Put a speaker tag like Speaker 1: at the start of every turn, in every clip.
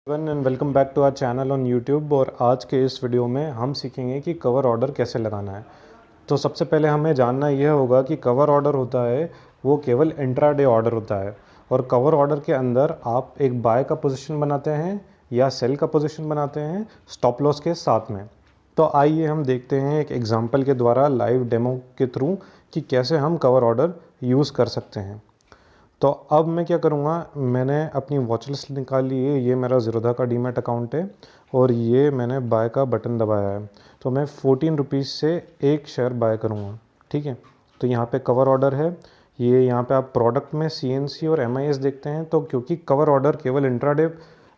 Speaker 1: Everyone and welcome back to our channel on YouTube. और आज के इस वीडियो में हम सीखेंगे कि कवर ऑर्डर कैसे लगाना है। तो सबसे पहले हमें जानना यह होगा कि कवर ऑर्डर होता है वो केवल इंट्राडे ऑर्डर होता है। और कवर ऑर्डर के अंदर आप एक बाय का पोजीशन बनाते हैं या सेल का पोजीशन बनाते हैं स्टॉप लॉस के साथ में। तो आइए हम देखते हैं एक एग्जांपल के द्वारा लाइव डेमो के थ्रू कि कैसे हम कवर ऑर्डर यूज़ कर सकते हैं। तो अब मैं क्या करूँगा, मैंने अपनी वॉच लिस्ट निकाली है। ये मेरा ज़ीरोधा का डीमैट अकाउंट है और ये मैंने बाय का बटन दबाया है। तो मैं 14 रुपीज़ से एक शेयर बाय करूँगा। ठीक है, तो यहाँ पे कवर ऑर्डर है। ये यहाँ पे आप प्रोडक्ट में CNC और MIS देखते हैं। तो क्योंकि कवर ऑर्डर केवल इंट्राडे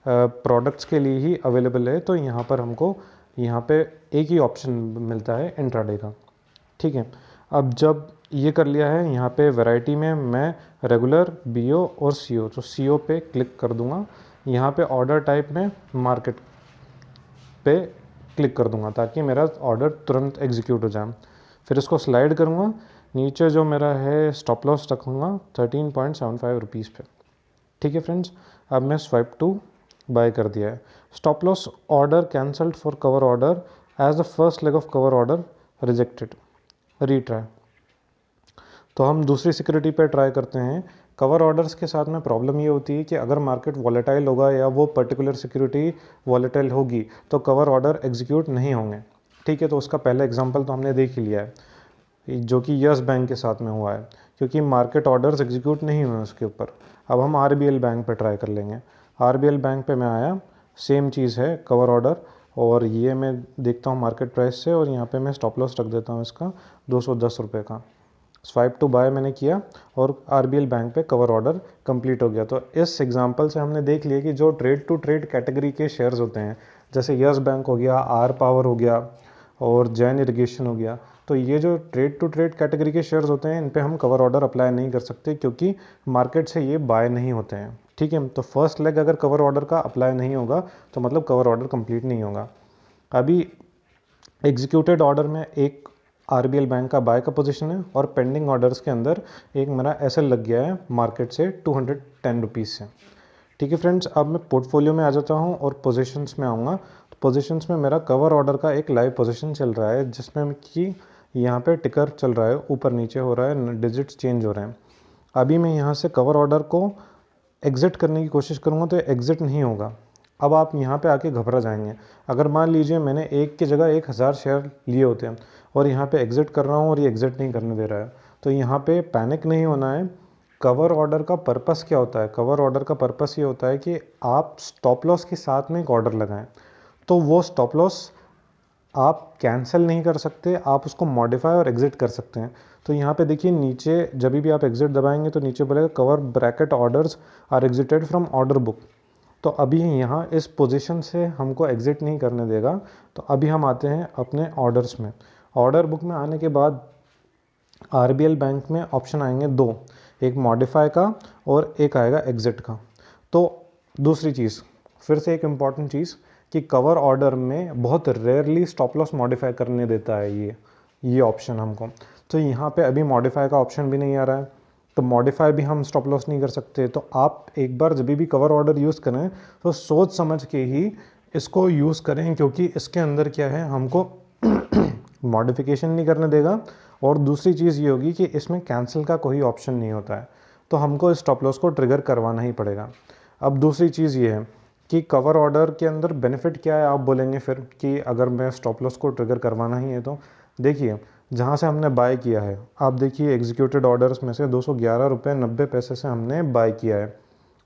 Speaker 1: प्रोडक्ट्स के लिए ही अवेलेबल है, तो यहाँ पर हमको यहाँ पे एक ही ऑप्शन मिलता है इंट्राडे का। ठीक है, अब जब ये कर लिया है, यहाँ पे वैरायटी में मैं रेगुलर, BO और CO, तो CO पे क्लिक कर दूंगा। यहाँ पे ऑर्डर टाइप में मार्केट पे क्लिक कर दूंगा ताकि मेरा ऑर्डर तुरंत एग्जीक्यूट हो जाए। फिर इसको स्लाइड करूँगा, नीचे जो मेरा है स्टॉप लॉस रखूँगा 13.75 रुपीज़ पे। ठीक है फ्रेंड्स, अब मैं स्वाइप टू बाय कर दिया है। Stop loss order cancelled for cover order as the first leg of cover order rejected, retry. तो हम दूसरी सिक्योरिटी पे ट्राई करते हैं। कवर ऑर्डर्स के साथ में प्रॉब्लम ये होती है कि अगर मार्केट वॉलेटाइल होगा या वो पर्टिकुलर सिक्योरिटी वॉलेटाइल होगी तो कवर ऑर्डर एग्जीक्यूट नहीं होंगे। ठीक है, तो उसका पहला एग्जांपल तो हमने देख ही लिया है जो कि यस बैंक के साथ में हुआ है, क्योंकि मार्केट ऑर्डर्स एग्जीक्यूट नहीं हुए उसके ऊपर। अब हम RBL बैंक पे ट्राई कर लेंगे। RBL बैंक पे मैं आया, सेम चीज़ है कवर ऑर्डर, और ये मैं देखता हूँ मार्केट प्राइस से, और यहाँ पे मैं स्टॉप लॉस रख देता हूँ इसका 210 रुपये का। स्वाइप टू बाय मैंने किया और RBL बैंक पे कवर ऑर्डर कंप्लीट हो गया। तो इस एग्जांपल से हमने देख लिया कि जो ट्रेड टू ट्रेड कैटेगरी के शेयर्स होते हैं, जैसे यस बैंक हो गया, आर पावर हो गया और जैन इरिगेशन हो गया, तो ये जो ट्रेड टू ट्रेड कैटेगरी के शेयर्स होते हैं इन पे हम कवर ऑर्डर अप्लाई नहीं कर सकते क्योंकि मार्केट से ये बाय नहीं होते हैं। ठीक है, तो फर्स्ट लेग अगर कवर ऑर्डर का अप्लाई नहीं होगा तो मतलब कवर ऑर्डर कंप्लीट नहीं होगा। अभी एग्जीक्यूटेड ऑर्डर में एक RBL बैंक का बाय का पोजीशन है और पेंडिंग ऑर्डर्स के अंदर एक मेरा SL लग गया है मार्केट से 210 रुपीज़ से। ठीक है फ्रेंड्स, अब मैं पोर्टफोलियो में आ जाता हूँ और पोजीशंस में आऊँगा। तो पोजीशंस में मेरा कवर ऑर्डर का एक लाइव पोजीशन चल रहा है जिसमें कि यहाँ पे टिकर चल रहा है, ऊपर नीचे हो रहा है, डिजिट्स चेंज हो रहे हैं। अभी मैं यहाँ से कवर ऑर्डर को एग्ज़िट करने की कोशिश करूँगा तो एग्ज़िट नहीं होगा। अब आप यहाँ पे आके घबरा जाएंगे। अगर मान लीजिए मैंने एक की जगह 1000 शेयर लिए होते हैं और यहाँ पे एग्ज़िट कर रहा हूँ और ये एग्ज़िट नहीं करने दे रहा है, तो यहाँ पे पैनिक नहीं होना है। कवर ऑर्डर का पर्पस क्या होता है? कवर ऑर्डर का पर्पस ये होता है कि आप स्टॉप लॉस के साथ में एक ऑर्डर लगाएं, तो वो स्टॉप लॉस आप कैंसिल नहीं कर सकते, आप उसको मॉडिफाई और एग्ज़िट कर सकते हैं। तो यहाँ पे देखिए नीचे जब भी आप एग्ज़िट दबाएंगे तो नीचे बोलेगा cover bracket orders are exited from order book. तो अभी यहाँ इस पोजीशन से हमको एग्ज़िट नहीं करने देगा। तो अभी हम आते हैं अपने ऑर्डर्स में। ऑर्डर बुक में आने के बाद RBL बैंक में ऑप्शन आएंगे दो, एक मॉडिफाई का और एक आएगा एग्ज़िट का। तो दूसरी चीज़, फिर से एक इम्पॉर्टेंट चीज़ कि कवर ऑर्डर में बहुत रेयरली स्टॉप लॉस मॉडिफाई करने देता है ये ऑप्शन हमको। तो यहाँ पे अभी मॉडिफाई का ऑप्शन भी नहीं आ रहा है, तो मॉडिफाई भी हम स्टॉप लॉस नहीं कर सकते। तो आप एक बार जब भी कवर ऑर्डर यूज़ करें तो सोच समझ के ही इसको यूज़ करें, क्योंकि इसके अंदर क्या है, हमको मॉडिफिकेशन नहीं करने देगा। और दूसरी चीज़ ये होगी कि इसमें कैंसिल का कोई ऑप्शन नहीं होता है, तो हमको स्टॉप लॉस को ट्रिगर करवाना ही पड़ेगा। अब दूसरी चीज़ ये है कि कवर ऑर्डर के अंदर बेनिफिट क्या है, आप बोलेंगे फिर कि अगर मैं स्टॉप लॉस को ट्रिगर करवाना ही है तो देखिए जहाँ से हमने बाय किया है, आप देखिए एग्जीक्यूटेड ऑर्डर्स में से 211 रुपये 90 पैसे से हमने बाय किया है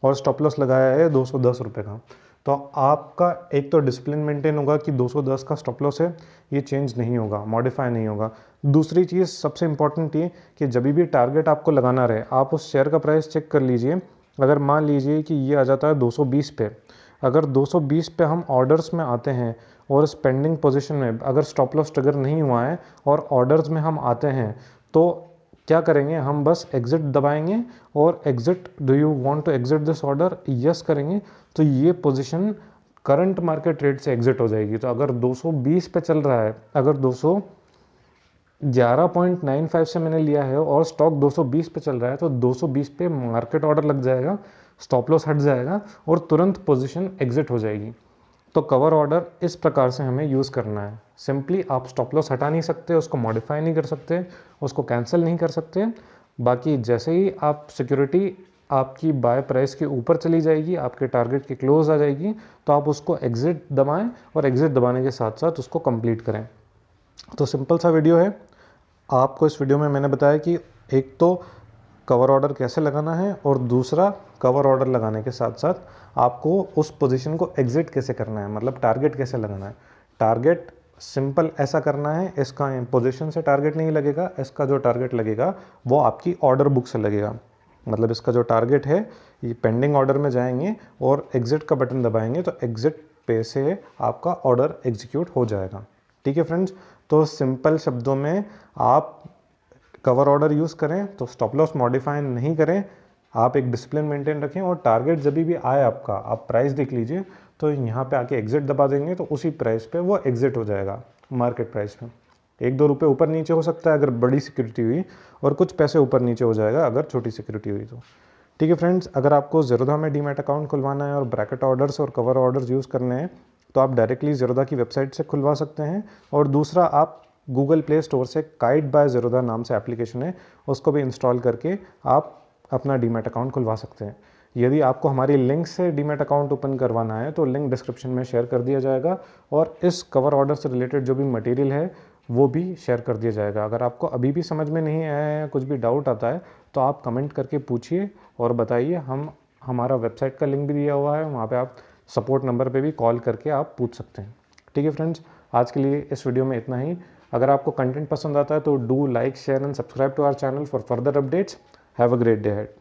Speaker 1: और स्टॉप लॉस लगाया है 210 रुपये का। तो आपका एक तो डिसिप्लिन मेंटेन होगा कि 210 का स्टॉप लॉस है, ये चेंज नहीं होगा, मॉडिफाई नहीं होगा। दूसरी चीज़ सबसे इंपॉर्टेंट ये कि जब भी टारगेट आपको लगाना रहे, आप उस शेयर का प्राइस चेक कर लीजिए। अगर मान लीजिए कि ये आ जाता है 220 पे, अगर 220 पे हम ऑर्डर्स में आते हैं और इस पेंडिंग पोजीशन में अगर स्टॉप लॉस ट्रिगर नहीं हुआ है और ऑर्डर्स में हम आते हैं, तो क्या करेंगे, हम बस एग्ज़िट दबाएंगे और exit, do you want to exit this order, yes करेंगे, तो ये पोजीशन करंट मार्केट रेट से एग्ज़िट हो जाएगी। तो अगर 220 पे चल रहा है, अगर 211.95 से मैंने लिया है और स्टॉक 220 पे चल रहा है, तो 220 पे मार्केट ऑर्डर लग जाएगा, स्टॉप लॉस हट जाएगा और तुरंत पोजीशन एग्जिट हो जाएगी। तो कवर ऑर्डर इस प्रकार से हमें यूज़ करना है। सिंपली आप स्टॉप लॉस हटा नहीं सकते, उसको मॉडिफाई नहीं कर सकते, उसको कैंसिल नहीं कर सकते। बाकी जैसे ही आप सिक्योरिटी आपकी बाय प्राइस के ऊपर चली जाएगी, आपके टारगेट के क्लोज आ जाएगी, तो आप उसको एग्जिट दबाएं और एग्जिट दबाने के साथ साथ उसको कंप्लीट करें। तो सिंपल सा वीडियो है। आपको इस वीडियो में मैंने बताया कि एक तो कवर ऑर्डर कैसे लगाना है और दूसरा कवर ऑर्डर लगाने के साथ साथ आपको उस पोजीशन को एग्जिट कैसे करना है, मतलब टारगेट कैसे लगाना है। टारगेट सिंपल ऐसा करना है, इसका पोजीशन से टारगेट नहीं लगेगा, इसका जो टारगेट लगेगा वो आपकी ऑर्डर बुक से लगेगा। मतलब इसका जो टारगेट है ये पेंडिंग ऑर्डर में जाएंगे और एग्जिट का बटन दबाएंगे तो एग्जिट पे से आपका ऑर्डर एग्जीक्यूट हो जाएगा। ठीक है फ्रेंड्स, तो सिंपल शब्दों में आप कवर ऑर्डर यूज़ करें तो स्टॉप लॉस मॉडिफाई नहीं करें, आप एक डिसिप्लिन मेंटेन रखें और टारगेट जब भी आए आपका, आप प्राइस देख लीजिए तो यहाँ पे आके एग्जिट दबा देंगे तो उसी प्राइस पे वो एग्जिट हो जाएगा मार्केट प्राइस में। 1-2 रुपये ऊपर नीचे हो सकता है अगर बड़ी सिक्योरिटी हुई, और कुछ पैसे ऊपर नीचे हो जाएगा अगर छोटी सिक्योरिटी हुई तो। ठीक है फ्रेंड्स, अगर आपको ज़ेरोधा में डीमैट अकाउंट खुलवाना है और ब्रैकेट ऑर्डर्स और कवर ऑर्डर्स यूज़ करने हैं तो आप डायरेक्टली ज़ेरोधा की वेबसाइट से खुलवा सकते हैं। और दूसरा, आप गूगल प्ले स्टोर से काइट बाय ज़ेरोधा नाम से एप्लीकेशन है, उसको भी इंस्टॉल करके आप अपना डीमैट अकाउंट खुलवा सकते हैं। यदि आपको हमारी लिंक से डीमैट अकाउंट ओपन करवाना है तो लिंक डिस्क्रिप्शन में शेयर कर दिया जाएगा और इस कवर ऑर्डर से रिलेटेड जो भी मटेरियल है वो भी शेयर कर दिया जाएगा। अगर आपको अभी भी समझ में नहीं आया है, कुछ भी डाउट आता है तो आप कमेंट करके पूछिए और बताइए। हमारा वेबसाइट का लिंक भी दिया हुआ है, वहाँ पे आप सपोर्ट नंबर पे भी कॉल करके आप पूछ सकते हैं। ठीक है फ्रेंड्स, आज के लिए इस वीडियो में इतना ही। अगर आपको कंटेंट पसंद आता है तो do like, share and subscribe to our channel for further updates. Have a great day ahead.